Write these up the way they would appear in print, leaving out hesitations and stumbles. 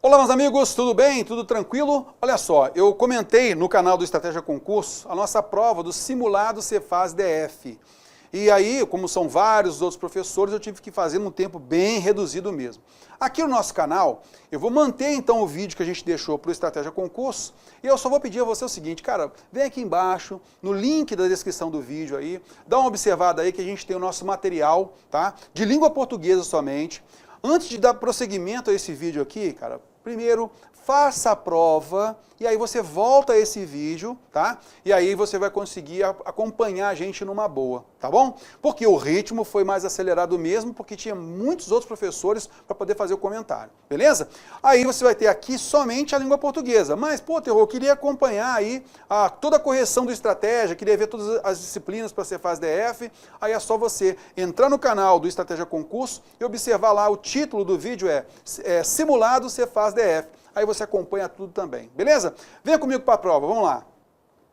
Olá, meus amigos, tudo bem? Tudo tranquilo? Olha só, eu comentei no canal do Estratégia Concurso a nossa prova do simulado Cefaz DF. E aí, como são vários outros professores, eu tive que fazer num tempo bem reduzido mesmo. Aqui no nosso canal, eu vou manter então o vídeo que a gente deixou para o Estratégia Concurso e eu só vou pedir a você o seguinte, cara, vem aqui embaixo, no link da descrição do vídeo aí, dá uma observada aí que a gente tem o nosso material, tá? De língua portuguesa somente. Antes de dar prosseguimento a esse vídeo aqui, cara, primeiro, faça a prova e aí você volta a esse vídeo, tá? E aí você vai conseguir acompanhar a gente numa boa, tá bom? Porque o ritmo foi mais acelerado mesmo, porque tinha muitos outros professores para poder fazer o comentário, beleza? Aí você vai ter aqui somente a língua portuguesa, mas, pô, Terror, eu queria acompanhar aí toda a correção do Estratégia, queria ver todas as disciplinas para Cefaz DF, aí é só você entrar no canal do Estratégia Concurso e observar lá, o título do vídeo é Simulado Cefaz DF. Aí você acompanha tudo também, beleza? Venha comigo para a prova, vamos lá.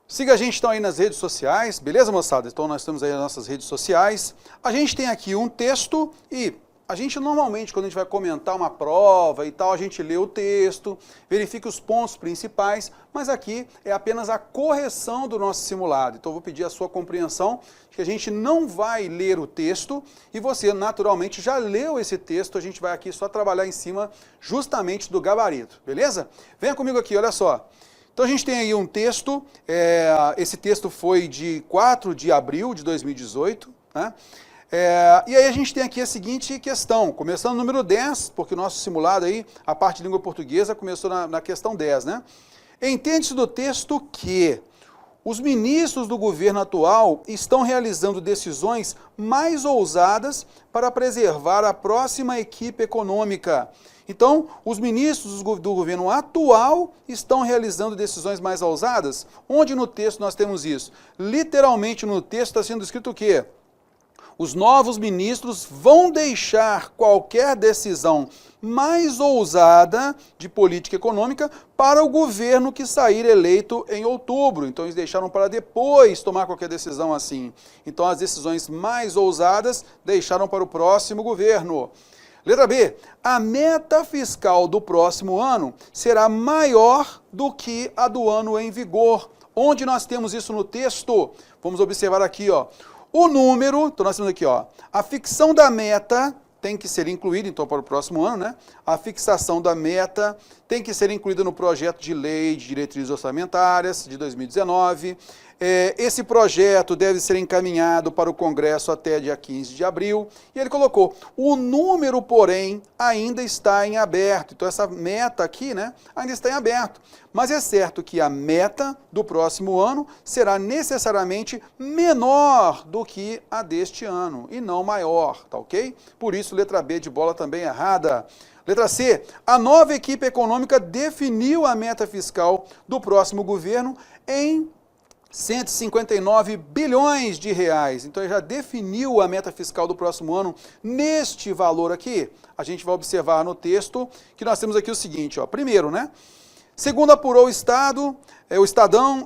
Siga a gente então aí nas redes sociais, beleza, moçada? Então nós temos aí as nossas redes sociais. A gente tem aqui um texto e a gente normalmente, quando a gente vai comentar uma prova e tal, a gente lê o texto, verifica os pontos principais, mas aqui é apenas a correção do nosso simulado. Então eu vou pedir a sua compreensão, que a gente não vai ler o texto e você naturalmente já leu esse texto, a gente vai aqui só trabalhar em cima justamente do gabarito, beleza? Venha comigo aqui, olha só. Então a gente tem aí um texto, esse texto foi de 4 de abril de 2018, né? E aí a gente tem aqui a seguinte questão, começando no número 10, porque o nosso simulado aí, a parte de língua portuguesa, começou na questão 10, né? Entende-se do texto que os ministros do governo atual estão realizando decisões mais ousadas para preservar a próxima equipe econômica. Então, os ministros do governo atual estão realizando decisões mais ousadas? Onde no texto nós temos isso? Literalmente no texto está sendo escrito o quê? Os novos ministros vão deixar qualquer decisão mais ousada de política econômica para o governo que sair eleito em outubro. Então eles deixaram para depois tomar qualquer decisão assim. Então as decisões mais ousadas deixaram para o próximo governo. Letra B, a meta fiscal do próximo ano será maior do que a do ano em vigor. Onde nós temos isso no texto? Vamos observar aqui, ó. O número, então nós temos aqui, ó, a fixação da meta tem que ser incluída, então, para o próximo ano, né? A fixação da meta tem que ser incluída no projeto de lei de diretrizes orçamentárias de 2019. Esse projeto deve ser encaminhado para o Congresso até dia 15 de abril. E ele colocou, o número, porém, ainda está em aberto. Então, essa meta aqui, né, ainda está em aberto. Mas é certo que a meta do próximo ano será necessariamente menor do que a deste ano, e não maior, tá ok? Por isso, letra B de bola também errada. Letra C, a nova equipe econômica definiu a meta fiscal do próximo governo em 159 bilhões de reais. Então, ele já definiu a meta fiscal do próximo ano neste valor aqui. A gente vai observar no texto que nós temos aqui o seguinte, ó. Primeiro, né? Segundo apurou o Estadão,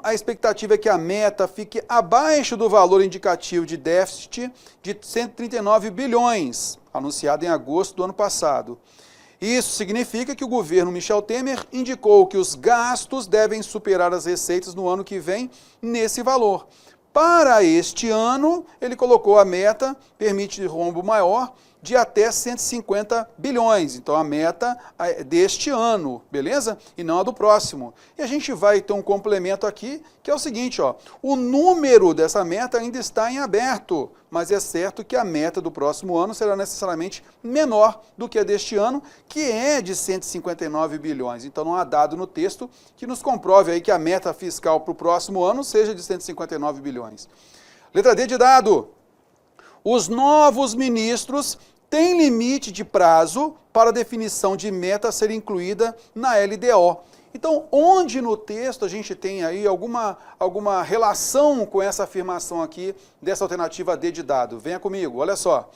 a expectativa é que a meta fique abaixo do valor indicativo de déficit de 139 bilhões, anunciado em agosto do ano passado. Isso significa que o governo Michel Temer indicou que os gastos devem superar as receitas no ano que vem nesse valor. Para este ano, ele colocou a meta, permite rombo maior, de até 150 bilhões. Então, a meta é deste ano, beleza? E não a do próximo. E a gente vai ter um complemento aqui, que é o seguinte, ó, o número dessa meta ainda está em aberto, mas é certo que a meta do próximo ano será necessariamente menor do que a deste ano, que é de 159 bilhões. Então, não há dado no texto que nos comprove aí que a meta fiscal para o próximo ano seja de 159 bilhões. Letra D de dado. Os novos ministros têm limite de prazo para definição de meta a ser incluída na LDO. Então, onde no texto a gente tem aí alguma relação com essa afirmação aqui dessa alternativa D de dado? Venha comigo, olha só.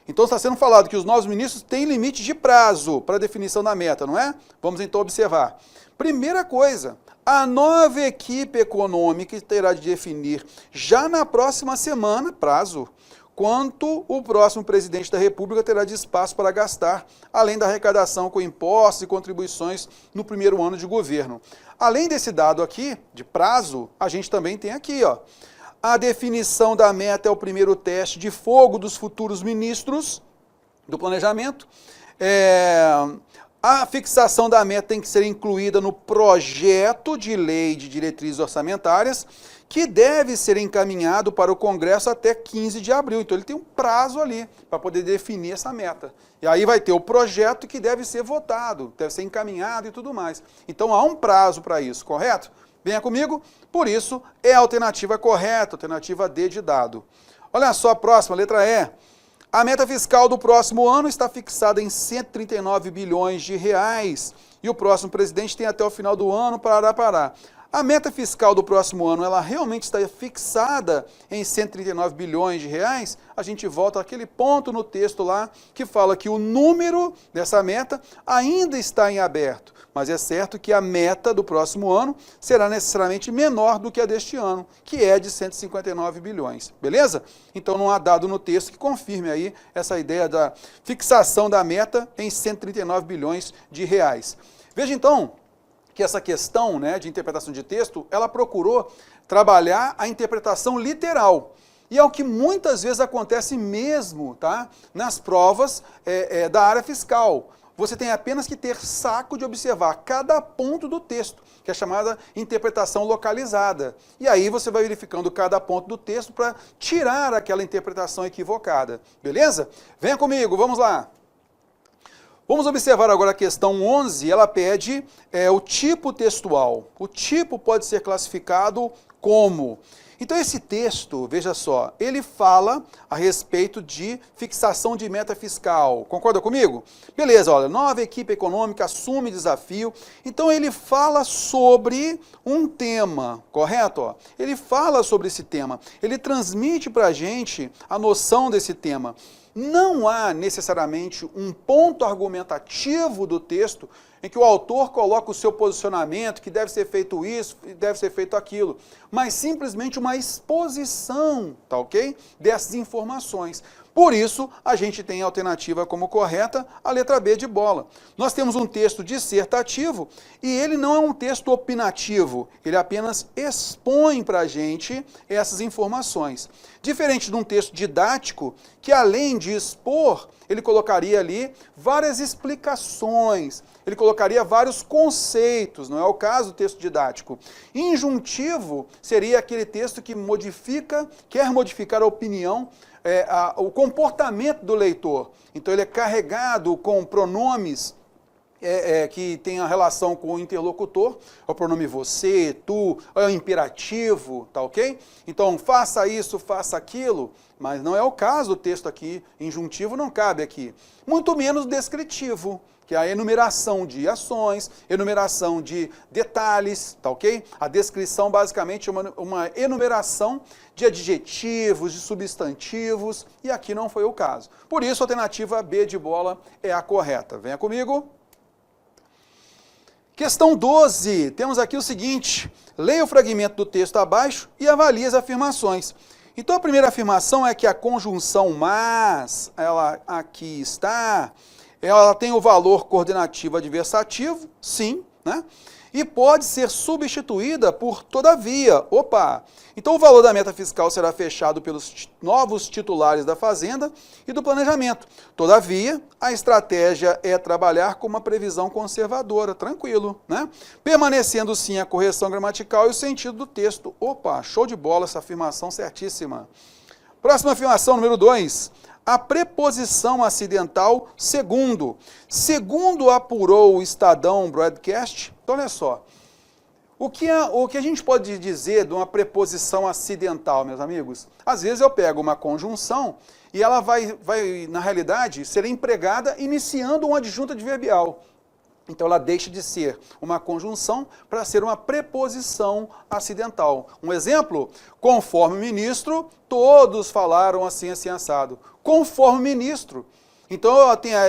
Então, está sendo falado que os novos ministros têm limite de prazo para definição da meta, não é? Vamos então observar. Primeira coisa, a nova equipe econômica terá de definir já na próxima semana, prazo, quanto o próximo presidente da República terá de espaço para gastar, além da arrecadação com impostos e contribuições no primeiro ano de governo. Além desse dado aqui, de prazo, a gente também tem aqui, ó, a definição da meta é o primeiro teste de fogo dos futuros ministros do planejamento. A fixação da meta tem que ser incluída no projeto de lei de diretrizes orçamentárias, que deve ser encaminhado para o Congresso até 15 de abril. Então ele tem um prazo ali para poder definir essa meta. E aí vai ter o projeto que deve ser votado, deve ser encaminhado e tudo mais. Então há um prazo para isso, correto? Venha comigo, por isso é a alternativa correta, alternativa D de dado. Olha só a próxima, letra E. A meta fiscal do próximo ano está fixada em 139 bilhões de reais e o próximo presidente tem até o final do ano para parar. A meta fiscal do próximo ano, ela realmente está fixada em 139 bilhões de reais? A gente volta àquele ponto no texto lá que fala que o número dessa meta ainda está em aberto, mas é certo que a meta do próximo ano será necessariamente menor do que a deste ano, que é de 159 bilhões, beleza? Então não há dado no texto que confirme aí essa ideia da fixação da meta em 139 bilhões de reais. Veja então que essa questão, né, de interpretação de texto, ela procurou trabalhar a interpretação literal. E é o que muitas vezes acontece mesmo, tá, nas provas da área fiscal. Você tem apenas que ter saco de observar cada ponto do texto, que é chamada interpretação localizada. E aí você vai verificando cada ponto do texto para tirar aquela interpretação equivocada. Beleza? Venha comigo, vamos lá. Vamos observar agora a questão 11, ela pede o tipo textual. O tipo pode ser classificado como... Então esse texto, veja só, ele fala a respeito de fixação de meta fiscal. Concorda comigo? Beleza, olha, nova equipe econômica assume desafio. Então ele fala sobre um tema, correto? Ó, ele fala sobre esse tema, ele transmite para a gente a noção desse tema. Não há necessariamente um ponto argumentativo do texto em que o autor coloca o seu posicionamento, que deve ser feito isso, deve ser feito aquilo, mas simplesmente uma exposição, tá ok? Dessas informações. Por isso, a gente tem a alternativa como correta, a letra B de bola. Nós temos um texto dissertativo e ele não é um texto opinativo, ele apenas expõe para a gente essas informações. Diferente de um texto didático, que além de expor, ele colocaria ali várias explicações, ele colocaria vários conceitos, não é o caso do texto didático. Injuntivo seria aquele texto que quer modificar a opinião, o comportamento do leitor. Então ele é carregado com pronomes que tem a relação com o interlocutor, é o pronome você, tu, é o imperativo, tá ok? Então faça isso, faça aquilo, mas não é o caso do texto aqui, injuntivo não cabe aqui. Muito menos descritivo, que é a enumeração de ações, enumeração de detalhes, tá ok? A descrição basicamente é uma enumeração de adjetivos, de substantivos, e aqui não foi o caso. Por isso a alternativa B de bola é a correta. Venha comigo. Questão 12, temos aqui o seguinte, leia o fragmento do texto abaixo e avalie as afirmações. Então a primeira afirmação é que a conjunção mas, ela aqui está, ela tem o valor coordenativo adversativo, sim, né? E pode ser substituída por todavia. Opa! Então o valor da meta fiscal será fechado pelos novos titulares da Fazenda e do Planejamento. Todavia, a estratégia é trabalhar com uma previsão conservadora, tranquilo, né? Permanecendo sim a correção gramatical e o sentido do texto. Opa, show de bola essa afirmação certíssima. Próxima afirmação, número 2. A preposição acidental segundo. Segundo apurou o Estadão Broadcast, então olha só, o que a gente pode dizer de uma preposição acidental, meus amigos? Às vezes eu pego uma conjunção e ela vai na realidade, ser empregada iniciando um adjunto adverbial. Então ela deixa de ser uma conjunção para ser uma preposição acidental. Um exemplo, conforme o ministro, todos falaram assim, assim, assado. Conforme o ministro. Então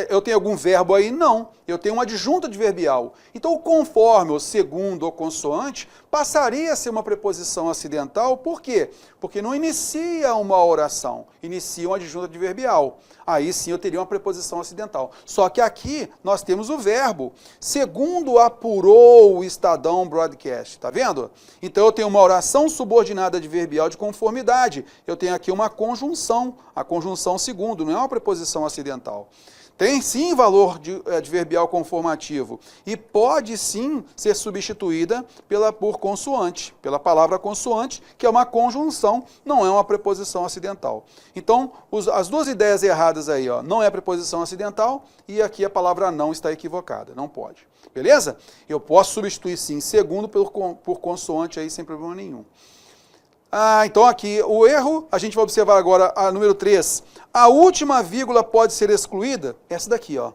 eu tenho algum verbo aí? Não. Eu tenho uma adjunta adverbial. Então o conforme, ou segundo, ou consoante, passaria a ser uma preposição acidental. Por quê? Porque não inicia uma oração, inicia uma adjunta adverbial. Aí sim eu teria uma preposição acidental. Só que aqui nós temos o verbo, segundo apurou o Estadão Broadcast. Tá vendo? Então eu tenho uma oração subordinada adverbial de conformidade. Eu tenho aqui uma conjunção, a conjunção segundo, não é uma preposição acidental. Tem sim valor adverbial conformativo e pode sim ser substituída por consoante, pela palavra consoante, que é uma conjunção, não é uma preposição acidental. Então, as duas ideias erradas aí, ó, não é preposição acidental e aqui a palavra não está equivocada, não pode. Beleza? Eu posso substituir sim segundo por consoante aí sem problema nenhum. Então aqui o erro, a gente vai observar agora a número 3. A última vírgula pode ser excluída, essa daqui, ó.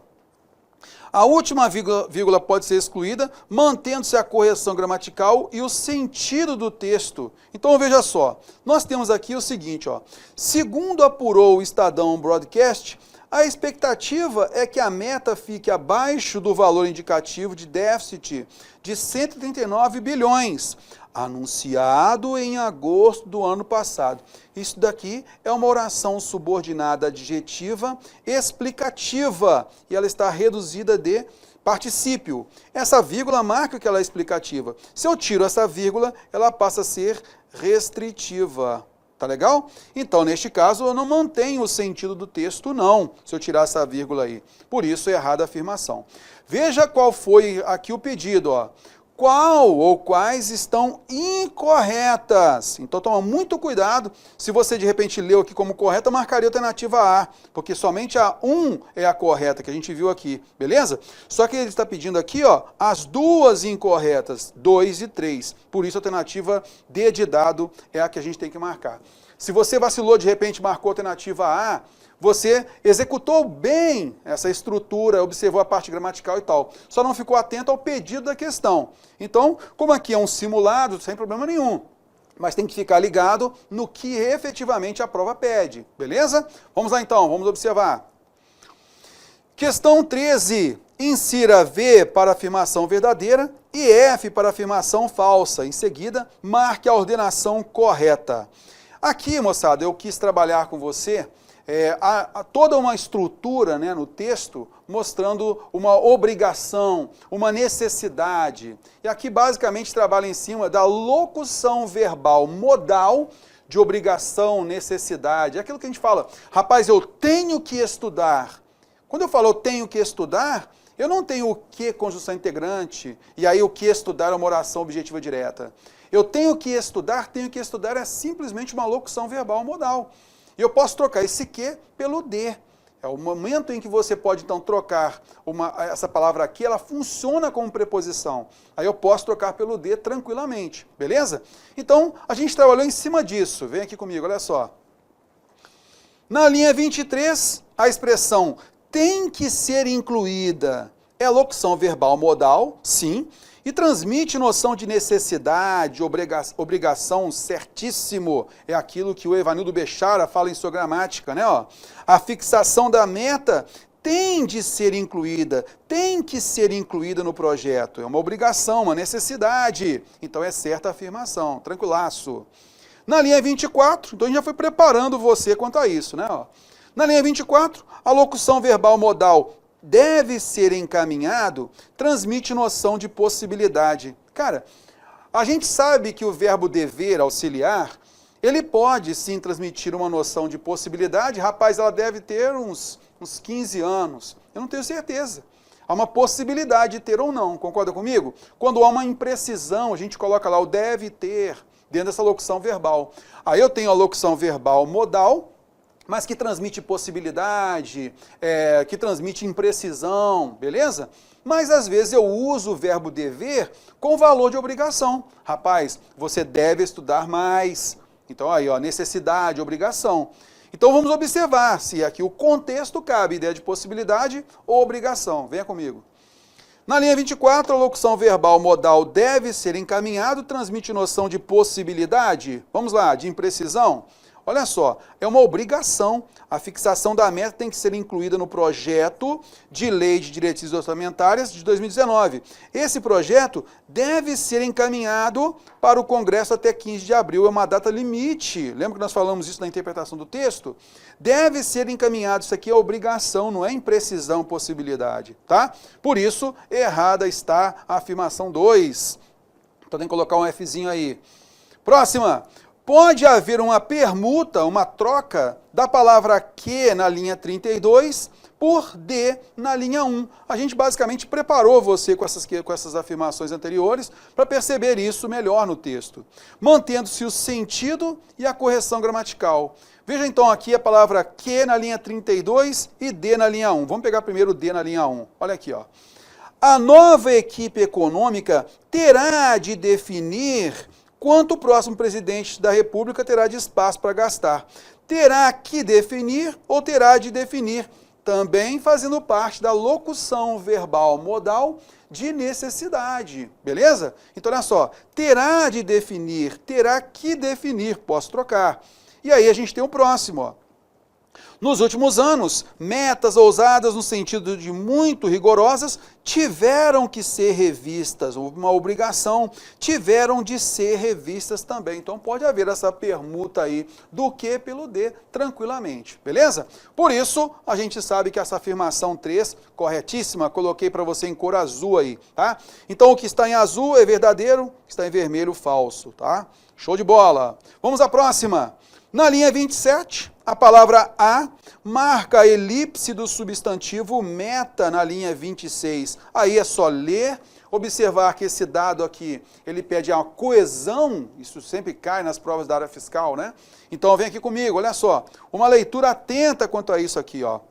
A última vírgula pode ser excluída, mantendo-se a correção gramatical e o sentido do texto. Então veja só, nós temos aqui o seguinte, ó. Segundo apurou o Estadão Broadcast, a expectativa é que a meta fique abaixo do valor indicativo de déficit de 139 bilhões, anunciado em agosto do ano passado. Isso daqui é uma oração subordinada adjetiva explicativa e ela está reduzida de particípio. Essa vírgula marca que ela é explicativa. Se eu tiro essa vírgula, ela passa a ser restritiva. Tá legal? Então, neste caso, eu não mantenho o sentido do texto, não, se eu tirar essa vírgula aí. Por isso, é errada a afirmação. Veja qual foi aqui o pedido, ó. Qual ou quais estão incorretas? Então, toma muito cuidado. Se você, de repente, leu aqui como correta, marcaria a alternativa A, porque somente a 1 é a correta, que a gente viu aqui, beleza? Só que ele está pedindo aqui, ó, as duas incorretas, 2 e 3. Por isso, a alternativa D de dado é a que a gente tem que marcar. Se você vacilou, de repente, marcou a alternativa A, você executou bem essa estrutura, observou a parte gramatical e tal. Só não ficou atento ao pedido da questão. Então, como aqui é um simulado, sem problema nenhum. Mas tem que ficar ligado no que efetivamente a prova pede. Beleza? Vamos lá então, vamos observar. Questão 13. Insira V para afirmação verdadeira e F para afirmação falsa. Em seguida, marque a ordenação correta. Aqui, moçada, eu quis trabalhar com você toda uma estrutura, né, no texto mostrando uma obrigação, uma necessidade. E aqui basicamente trabalha em cima da locução verbal modal de obrigação, necessidade. É aquilo que a gente fala, rapaz, eu tenho que estudar. Quando eu falo eu tenho que estudar, eu não tenho o que conjunção integrante, e aí o que estudar é uma oração objetiva direta. Eu tenho que estudar é simplesmente uma locução verbal modal. E eu posso trocar esse que pelo de. É o momento em que você pode, então, trocar essa palavra aqui, ela funciona como preposição. Aí eu posso trocar pelo de tranquilamente, beleza? Então, a gente trabalhou em cima disso. Vem aqui comigo, olha só. Na linha 23, a expressão tem que ser incluída é a locução verbal modal, sim, e transmite noção de necessidade, obrigação, certíssimo. É aquilo que o Evanildo Bechara fala em sua gramática, né? Ó. A fixação da meta tem de ser incluída, tem que ser incluída no projeto. É uma obrigação, uma necessidade. Então é certa a afirmação, tranquilaço. Na linha 24, então a gente já foi preparando você quanto a isso, né? Ó. Na linha 24, a locução verbal modal deve ser encaminhado, transmite noção de possibilidade. Cara, a gente sabe que o verbo dever, auxiliar, ele pode sim transmitir uma noção de possibilidade. Rapaz, ela deve ter uns 15 anos. Eu não tenho certeza. Há uma possibilidade de ter ou não, concorda comigo? Quando há uma imprecisão, a gente coloca lá o deve ter, dentro dessa locução verbal. Aí eu tenho a locução verbal modal, mas que transmite possibilidade, que transmite imprecisão, beleza? Mas às vezes eu uso o verbo dever com valor de obrigação. Rapaz, você deve estudar mais. Então aí, ó, necessidade, obrigação. Então vamos observar se aqui o contexto cabe ideia de possibilidade ou obrigação. Venha comigo. Na linha 24, a locução verbal modal deve ser encaminhado, transmite noção de possibilidade. Vamos lá, de imprecisão. Olha só, é uma obrigação. A fixação da meta tem que ser incluída no projeto de lei de diretrizes orçamentárias de 2019. Esse projeto deve ser encaminhado para o Congresso até 15 de abril, é uma data limite. Lembra que nós falamos isso na interpretação do texto? Deve ser encaminhado, isso aqui é obrigação, não é imprecisão, possibilidade, tá? Por isso, errada está a afirmação 2. Então tem que colocar um Fzinho aí. Próxima. Pode haver uma permuta, uma troca da palavra que na linha 32 por de na linha 1. A gente basicamente preparou você com essas afirmações anteriores para perceber isso melhor no texto, mantendo-se o sentido e a correção gramatical. Veja então aqui a palavra que na linha 32 e de na linha 1. Vamos pegar primeiro o de na linha 1. Olha aqui, ó. A nova equipe econômica terá de definir quanto o próximo presidente da República terá de espaço para gastar. Terá que definir ou terá de definir, também fazendo parte da locução verbal modal de necessidade, beleza? Então, olha só, terá de definir, terá que definir, posso trocar. E aí a gente tem o próximo, ó. Nos últimos anos, metas ousadas no sentido de muito rigorosas tiveram que ser revistas, uma obrigação, tiveram de ser revistas também. Então pode haver essa permuta aí do que pelo de tranquilamente, beleza? Por isso, a gente sabe que essa afirmação 3, corretíssima, coloquei para você em cor azul aí, tá? Então o que está em azul é verdadeiro, o que está em vermelho falso, tá? Show de bola! Vamos à próxima. Na linha 27, a palavra a marca a elipse do substantivo meta na linha 26. Aí é só ler, observar que esse dado aqui, ele pede uma coesão, isso sempre cai nas provas da área fiscal, né? Então vem aqui comigo, olha só, uma leitura atenta quanto a isso aqui, ó.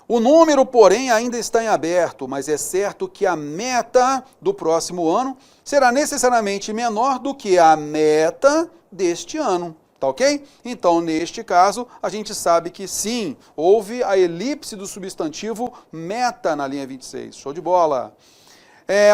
O número, porém, ainda está em aberto, mas é certo que a meta do próximo ano será necessariamente menor do que a meta deste ano. Tá ok? Então, neste caso, a gente sabe que sim, houve a elipse do substantivo meta na linha 26. Show de bola.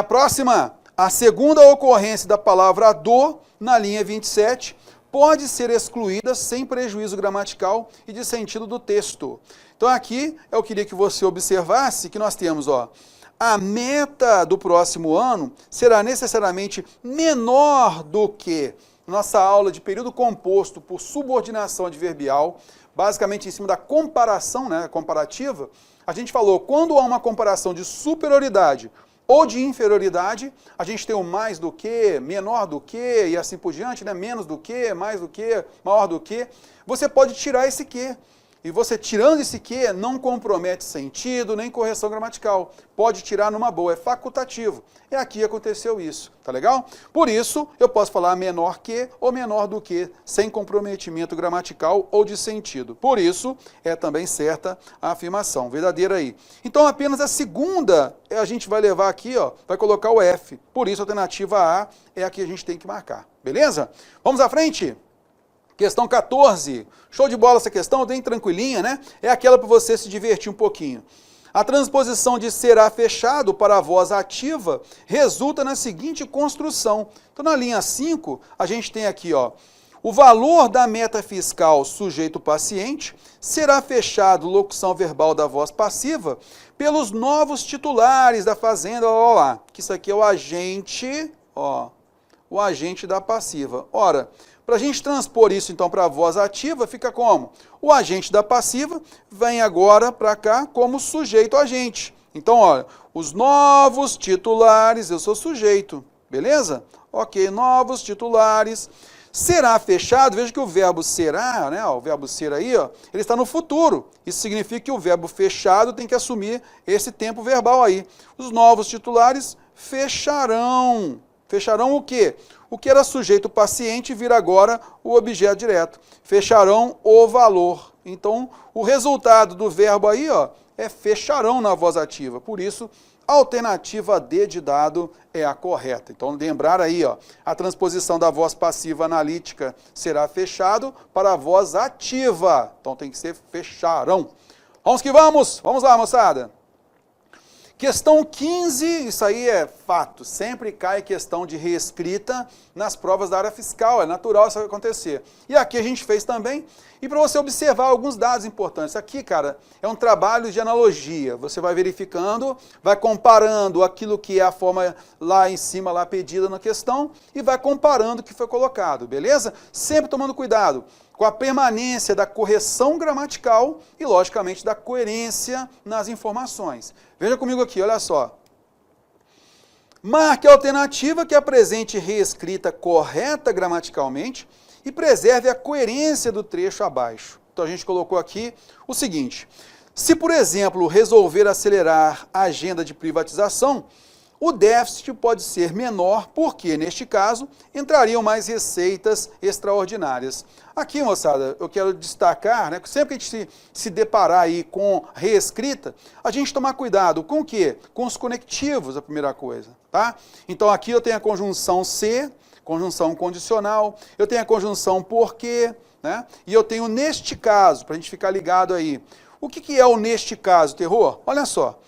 Próxima, a segunda ocorrência da palavra do na linha 27 pode ser excluída sem prejuízo gramatical e de sentido do texto. Então, aqui eu queria que você observasse que nós temos, ó, a meta do próximo ano será necessariamente menor do que nossa aula de período composto por subordinação adverbial, basicamente em cima da comparação, né, comparativa, a gente falou, quando há uma comparação de superioridade ou de inferioridade, a gente tem o mais do que, menor do que, e assim por diante, né, menos do que, mais do que, maior do que, você pode tirar esse que. E você tirando esse que não compromete sentido nem correção gramatical. Pode tirar numa boa, é facultativo. E aqui aconteceu isso, tá legal? Por isso, eu posso falar menor que ou menor do que, sem comprometimento gramatical ou de sentido. Por isso, é também certa a afirmação, verdadeira aí. Então, apenas a segunda, a gente vai levar aqui, ó, vai colocar o F. Por isso, a alternativa A é a que a gente tem que marcar. Beleza? Vamos à frente? Questão 14, show de bola essa questão, bem tranquilinha, né? É aquela para você se divertir um pouquinho. A transposição de será fechado para a voz ativa resulta na seguinte construção. Então, na linha 5, a gente tem aqui, ó, o valor da meta fiscal sujeito paciente será fechado, locução verbal da voz passiva, pelos novos titulares da fazenda, ó lá, que isso aqui é o agente, ó, o agente da passiva. Ora, para a gente transpor isso, então, para a voz ativa, fica como? O agente da passiva vem agora para cá como sujeito agente. Então, olha, os novos titulares, eu sou sujeito, beleza? Ok, novos titulares. Será fechado, veja que o verbo será, né, o verbo ser aí, ó, ele está no futuro. Isso significa que o verbo fechado tem que assumir esse tempo verbal aí. Os novos titulares fecharão. Fecharão o quê? O que era sujeito paciente vira agora o objeto direto. Fecharão o valor. Então, o resultado do verbo aí, ó, é fecharão na voz ativa. Por isso, a alternativa D de dado é a correta. Então, lembrar aí, ó, a transposição da voz passiva analítica será fechado para a voz ativa. Então, tem que ser fecharão. Vamos que vamos! Vamos lá, moçada! Questão 15, isso aí é fato, sempre cai questão de reescrita nas provas da área fiscal, é natural isso acontecer. E aqui a gente fez também, e para você observar alguns dados importantes. Aqui, cara, é um trabalho de analogia, você vai verificando, vai comparando aquilo que é a forma lá em cima, lá pedida na questão, e vai comparando o que foi colocado, beleza? Sempre tomando cuidado com a permanência da correção gramatical e, logicamente, da coerência nas informações. Veja comigo aqui, olha só. Marque a alternativa que apresente reescrita correta gramaticalmente e preserve a coerência do trecho abaixo. Então, a gente colocou aqui o seguinte. Se, por exemplo, resolver acelerar a agenda de privatização, o déficit pode ser menor porque, neste caso, entrariam mais receitas extraordinárias. Aqui, moçada, eu quero destacar, né, que sempre que a gente se deparar aí com reescrita, a gente tomar cuidado com o quê? Com os conectivos, a primeira coisa, tá? Então, aqui eu tenho a conjunção se, conjunção condicional, eu tenho a conjunção porque, né? E eu tenho neste caso, para a gente ficar ligado aí. O que é o neste caso, terror? Olha só.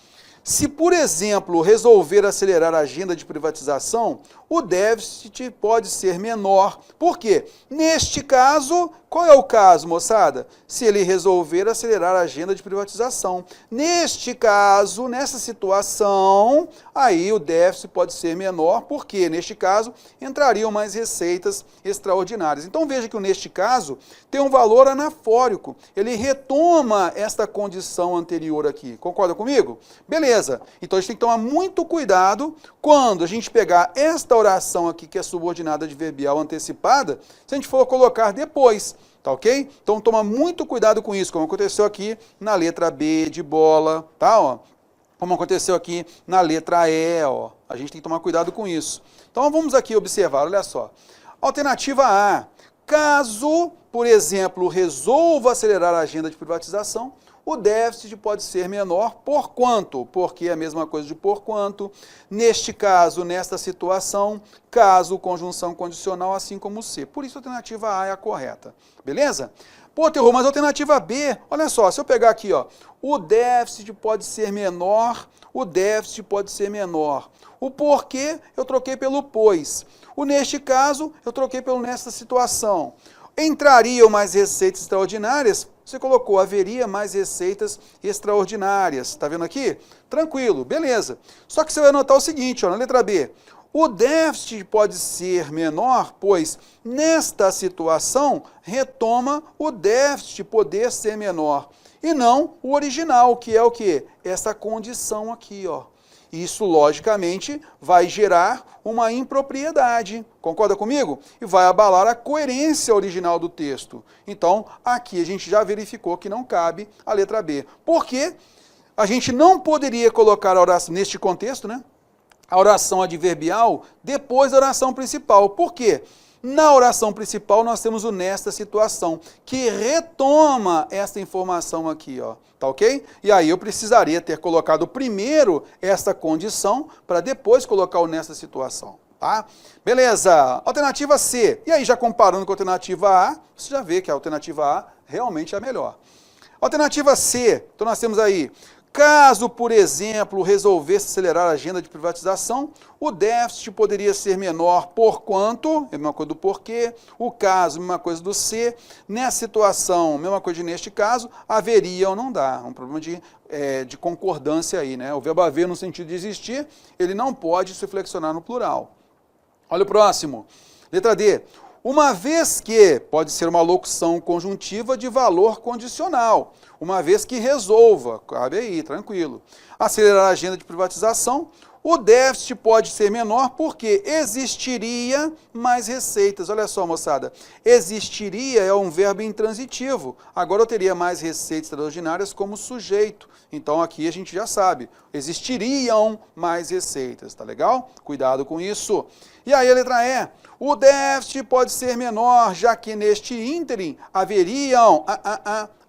Se, por exemplo, resolver acelerar a agenda de privatização, o déficit pode ser menor. Por quê? Neste caso, qual é o caso, moçada? Se ele resolver acelerar a agenda de privatização. Neste caso, nessa situação, aí o déficit pode ser menor, porque, neste caso, entrariam mais receitas extraordinárias. Então, veja que o neste caso tem um valor anafórico. Ele retoma esta condição anterior aqui. Concorda comigo? Beleza. Então, a gente tem que tomar muito cuidado quando a gente pegar esta oração aqui, que é subordinada adverbial antecipada, se a gente for colocar depois. Tá ok? Então toma muito cuidado com isso, como aconteceu aqui na letra B de bola, tá? Ó, como aconteceu aqui na letra E, ó. A gente tem que tomar cuidado com isso. Então vamos aqui observar, olha só. Alternativa A. Caso, por exemplo, resolva acelerar a agenda de privatização, o déficit pode ser menor por quanto? Porque é a mesma coisa de por quanto. Neste caso, nesta situação, caso, conjunção condicional, assim como C. Por isso, a alternativa A é a correta. Beleza? Pô, Terror, mas a alternativa B, olha só, se eu pegar aqui, ó, o déficit pode ser menor, o déficit pode ser menor. O porquê, eu troquei pelo pois. O neste caso, eu troquei pelo nesta situação. Entrariam mais receitas extraordinárias? Você colocou, haveria mais receitas extraordinárias. Está vendo aqui? Tranquilo, beleza. Só que você vai notar o seguinte, ó, na letra B. O déficit pode ser menor, pois nesta situação retoma o déficit poder ser menor. E não o original, que é o quê? Essa condição aqui, ó. Isso, logicamente, vai gerar uma impropriedade. Concorda comigo? E vai abalar a coerência original do texto. Então, aqui a gente já verificou que não cabe a letra B. Por quê? A gente não poderia colocar a oração, neste contexto, né? A oração adverbial depois da oração principal. Por quê? Na oração principal, nós temos o nesta situação, que retoma essa informação aqui, ó, tá ok? E aí eu precisaria ter colocado primeiro esta condição, para depois colocar o nesta situação, tá? Beleza, alternativa C. E aí, já comparando com a alternativa A, você já vê que a alternativa A realmente é a melhor. Alternativa C, então nós temos aí... Caso, por exemplo, resolvesse acelerar a agenda de privatização, o déficit poderia ser menor por quanto, é a mesma coisa do porquê, o caso, mesma coisa do se, nessa situação, mesma coisa de neste caso, haveria ou não dá, um problema de concordância aí, né? O verbo haver no sentido de existir, ele não pode se flexionar no plural. Olha o próximo, letra D. Uma vez que, pode ser uma locução conjuntiva de valor condicional, uma vez que resolva, cabe aí, tranquilo, acelerar a agenda de privatização, o déficit pode ser menor porque existiria mais receitas. Olha só, moçada, existiria é um verbo intransitivo, agora eu teria mais receitas extraordinárias como sujeito. Então aqui a gente já sabe, existiriam mais receitas, tá legal? Cuidado com isso. E aí a letra E, o déficit pode ser menor, já que neste ínterim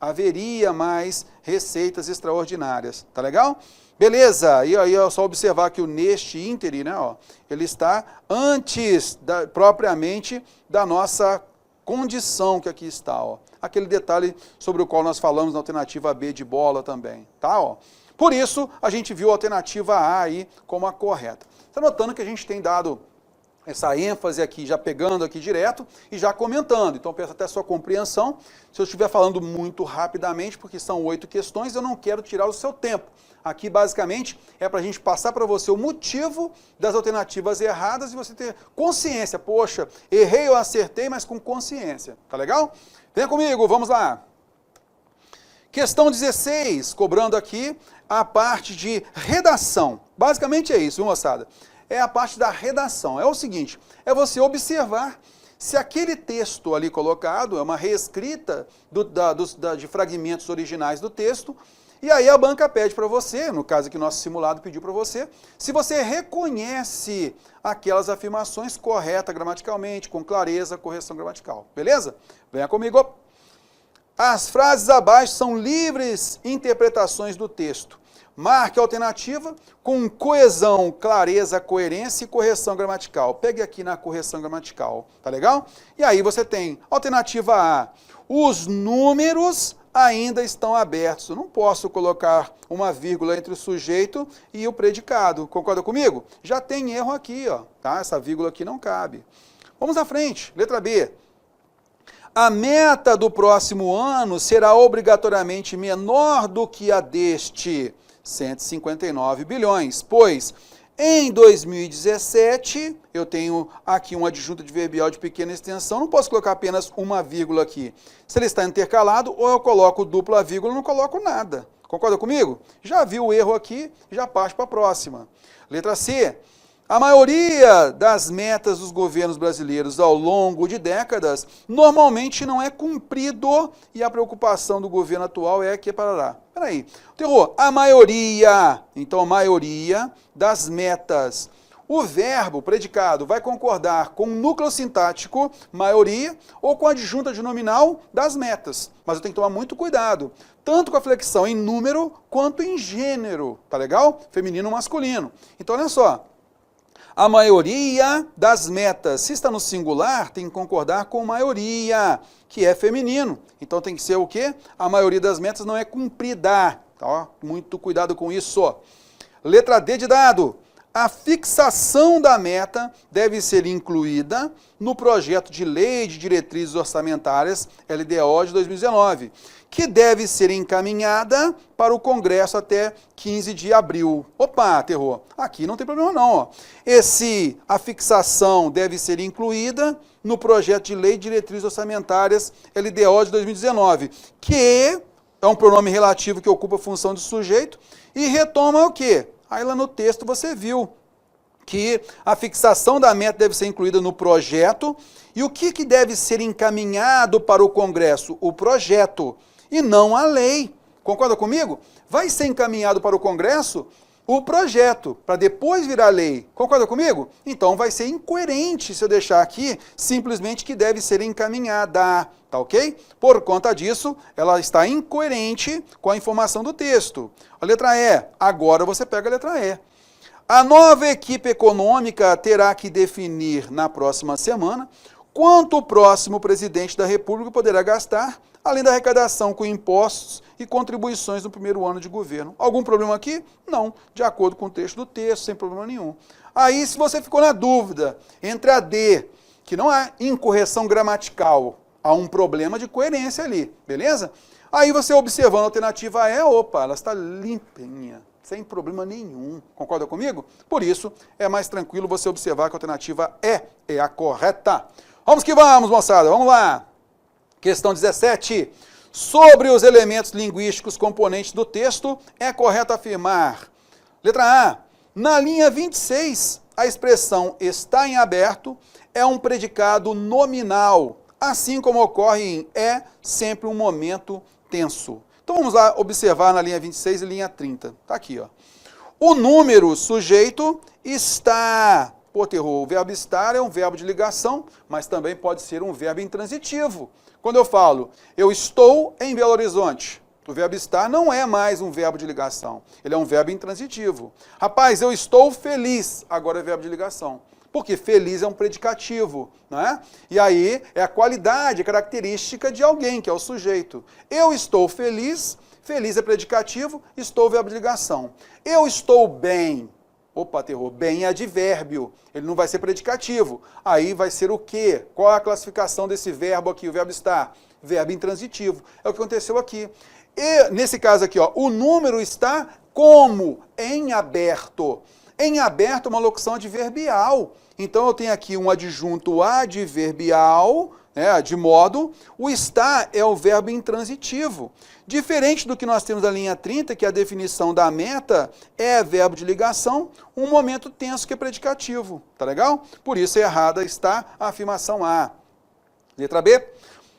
haveria mais receitas extraordinárias, tá legal? Beleza, e aí é só observar que o neste ínterim, né, ó, ele está antes propriamente da nossa condição que aqui está, ó. Aquele detalhe sobre o qual nós falamos na alternativa B de bola também, tá, ó. Por isso, a gente viu a alternativa A aí como a correta. Está notando que a gente tem dado essa ênfase aqui, já pegando aqui direto e já comentando. Então, peço até a sua compreensão. Se eu estiver falando muito rapidamente, porque são 8 questões, eu não quero tirar o seu tempo. Aqui, basicamente, é para a gente passar para você o motivo das alternativas erradas e você ter consciência. Poxa, errei ou acertei, mas com consciência. Tá legal? Vem comigo, vamos lá. Questão 16, cobrando aqui a parte de redação. Basicamente é isso, viu, moçada? É a parte da redação. É o seguinte, é você observar se aquele texto ali colocado é uma reescrita de fragmentos originais do texto, e aí a banca pede para você, no caso aqui nosso simulado pediu para você, se você reconhece aquelas afirmações corretas gramaticalmente, com clareza, correção gramatical. Beleza? Venha comigo. As frases abaixo são livres interpretações do texto. Marque a alternativa com coesão, clareza, coerência e correção gramatical. Pegue aqui na correção gramatical, tá legal? E aí você tem alternativa A. Os números ainda estão abertos. Eu não posso colocar uma vírgula entre o sujeito e o predicado. Concorda comigo? Já tem erro aqui, ó, tá? Essa vírgula aqui não cabe. Vamos à frente. Letra B. A meta do próximo ano será obrigatoriamente menor do que a deste, 159 bilhões, pois em 2017, eu tenho aqui um adjunto adverbial de pequena extensão, não posso colocar apenas uma vírgula aqui. Se ele está intercalado, ou eu coloco dupla vírgula, ou não coloco nada. Concorda comigo? Já viu o erro aqui, já parte para a próxima. Letra C. A maioria das metas dos governos brasileiros ao longo de décadas normalmente não é cumprido e a preocupação do governo atual é que parará. Peraí, terror, a maioria, então a maioria das metas. O verbo, o predicado, vai concordar com o núcleo sintático, maioria, ou com a adjunta de nominal das metas. Mas eu tenho que tomar muito cuidado, tanto com a flexão em número quanto em gênero, tá legal? Feminino ou masculino. Então olha só. A maioria das metas, se está no singular, tem que concordar com maioria, que é feminino. Então tem que ser o quê? A maioria das metas não é cumprida. Tá? Muito cuidado com isso. Letra D de dado. A fixação da meta deve ser incluída no projeto de lei de diretrizes orçamentárias LDO de 2019, que deve ser encaminhada para o Congresso até 15 de abril. Opa, terror, aqui não tem problema não. Ó. A fixação deve ser incluída no projeto de lei de diretrizes orçamentárias LDO de 2019, que é um pronome relativo que ocupa a função de sujeito e retoma o quê? Aí lá no texto você viu que a fixação da meta deve ser incluída no projeto e o que deve ser encaminhado para o Congresso? O projeto e não a lei. Concorda comigo? Vai ser encaminhado para o Congresso o projeto, para depois virar lei. Concorda comigo? Então vai ser incoerente se eu deixar aqui simplesmente que deve ser encaminhada, tá ok? Por conta disso, ela está incoerente com a informação do texto. A letra E, agora você pega a letra E. A nova equipe econômica terá que definir na próxima semana quanto o próximo presidente da República poderá gastar, além da arrecadação com impostos e contribuições no primeiro ano de governo. Algum problema aqui? Não, de acordo com o texto do texto, sem problema nenhum. Aí, se você ficou na dúvida entre a D, que não há incorreção gramatical, há um problema de coerência ali, beleza? Aí você observando a alternativa E, opa, ela está limpinha, sem problema nenhum. Concorda comigo? Por isso, é mais tranquilo você observar que a alternativa E é a correta. Vamos que vamos, moçada, vamos lá. Questão 17. Sobre os elementos linguísticos componentes do texto, é correto afirmar. Letra A. Na linha 26, a expressão está em aberto é um predicado nominal, assim como ocorre em é sempre um momento tenso. Então vamos lá observar na linha 26 e linha 30. Está aqui, ó. O número sujeito está... Pô, terror, o verbo estar é um verbo de ligação, mas também pode ser um verbo intransitivo. Quando eu falo, eu estou em Belo Horizonte, o verbo estar não é mais um verbo de ligação, ele é um verbo intransitivo. Rapaz, eu estou feliz, agora é verbo de ligação, porque feliz é um predicativo, né? E aí é a qualidade, a característica de alguém, que é o sujeito. Eu estou feliz, Feliz é predicativo, estou verbo de ligação. Eu estou bem. Opa, terror, bem é advérbio, ele não vai ser predicativo. Aí vai ser o quê? Qual é a classificação desse verbo aqui, o verbo estar? Verbo intransitivo. É o que aconteceu aqui. E nesse caso aqui, ó, o número está como? Em aberto. Em aberto é uma locução adverbial. Então eu tenho aqui um adjunto adverbial, né, de modo, o estar é o verbo intransitivo. Diferente do que nós temos na linha 30, que a definição da meta é verbo de ligação, um momento tenso que é predicativo, tá legal? Por isso errada está a afirmação A. Letra B.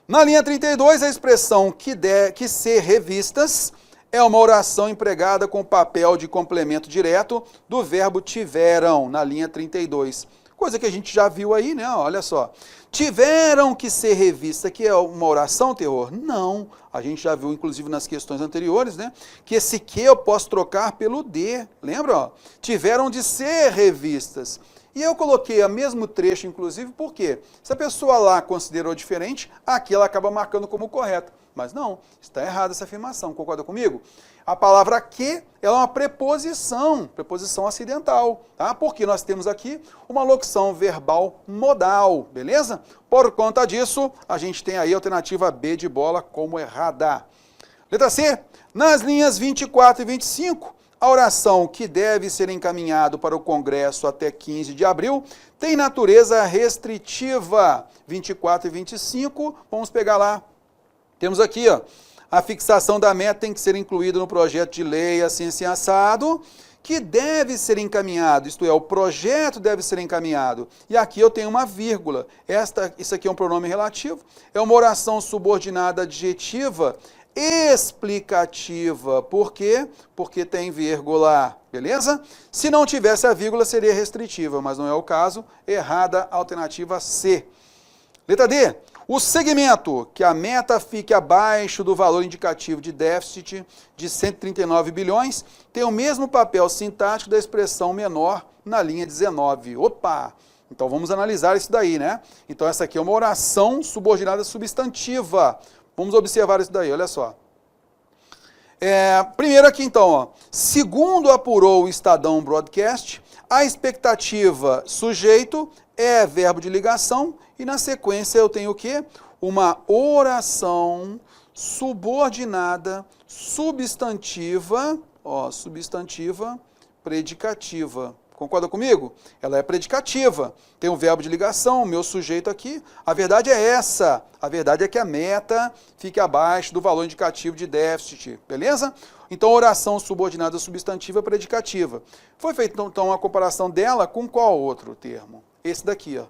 Na linha 32, a expressão que ser revistas é uma oração empregada com o papel de complemento direto do verbo tiveram, na linha 32. Coisa que a gente já viu aí, né? Olha só. Tiveram que ser revistas, que é uma oração, terror? Não. A gente já viu, inclusive, nas questões anteriores, né? Que esse que eu posso trocar pelo de. Lembra? Ó? Tiveram de ser revistas. E eu coloquei o mesmo trecho, inclusive, por quê? Se a pessoa lá considerou diferente, aqui ela acaba marcando como correta. Mas não, está errada essa afirmação, concorda comigo? A palavra que é uma preposição acidental, tá? Porque nós temos aqui uma locução verbal modal, beleza? Por conta disso, a gente tem aí a alternativa B de bola como errada. Letra C, nas linhas 24 e 25, a oração que deve ser encaminhado para o Congresso até 15 de abril tem natureza restritiva. 24 e 25, vamos pegar lá. Temos aqui, ó, a fixação da meta tem que ser incluída no projeto de lei assim assado, que deve ser encaminhado, isto é, o projeto deve ser encaminhado. E aqui eu tenho uma vírgula. Isso aqui é um pronome relativo, é uma oração subordinada adjetiva explicativa. Por quê? Porque tem vírgula, beleza? Se não tivesse a vírgula, seria restritiva, mas não é o caso. Errada, alternativa C. Letra D. O segmento que a meta fique abaixo do valor indicativo de déficit de 139 bilhões tem o mesmo papel sintático da expressão menor na linha 19. Opa! Então vamos analisar isso daí, né? Então essa aqui é uma oração subordinada substantiva. Vamos observar isso daí, olha só. Primeiro aqui então, ó, segundo apurou o Estadão Broadcast, a expectativa sujeito é verbo de ligação e na sequência eu tenho o quê? Uma oração subordinada substantiva, ó, substantiva predicativa. Concorda comigo? Ela é predicativa. Tem um verbo de ligação, o meu sujeito aqui. A verdade é essa. A verdade é que a meta fique abaixo do valor indicativo de déficit. Beleza? Então, oração subordinada substantiva predicativa. Foi feita, então, uma comparação dela com qual outro termo? Esse daqui, ó.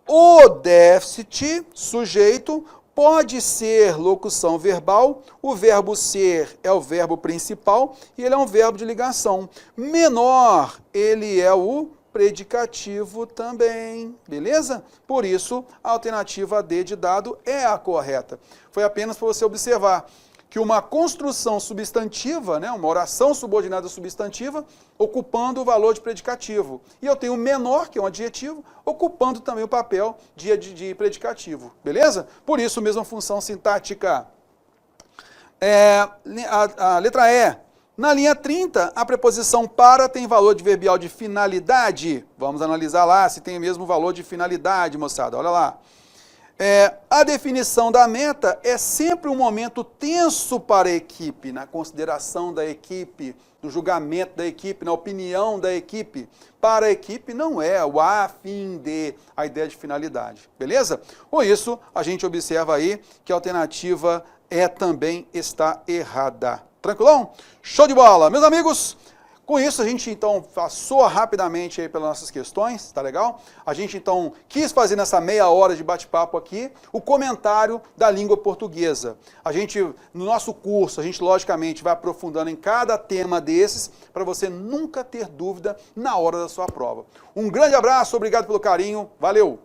O déficit, sujeito, pode ser locução verbal, o verbo ser é o verbo principal e ele é um verbo de ligação. Menor, ele é o predicativo também, beleza? Por isso, a alternativa D de dado é a correta. Foi apenas para você observar que uma construção substantiva, né, uma oração subordinada substantiva, ocupando o valor de predicativo. E eu tenho o menor, que é um adjetivo, ocupando também o papel de predicativo. Beleza? Por isso, mesma função sintática. A letra E. Na linha 30, a preposição para tem valor adverbial de finalidade. Vamos analisar lá se tem o mesmo valor de finalidade, moçada. Olha lá. A definição da meta é sempre um momento tenso para a equipe, na consideração da equipe, no julgamento da equipe, na opinião da equipe. Para a equipe não é o a fim de, a ideia de finalidade, beleza? Com isso, a gente observa aí que a alternativa E também está errada. Tranquilão? Show de bola! Meus amigos, com isso, a gente, então, passou rapidamente aí pelas nossas questões, tá legal? A gente, então, quis fazer nessa meia hora de bate-papo aqui o comentário da língua portuguesa. A gente, no nosso curso, a gente, logicamente, vai aprofundando em cada tema desses para você nunca ter dúvida na hora da sua prova. Um grande abraço, obrigado pelo carinho, valeu!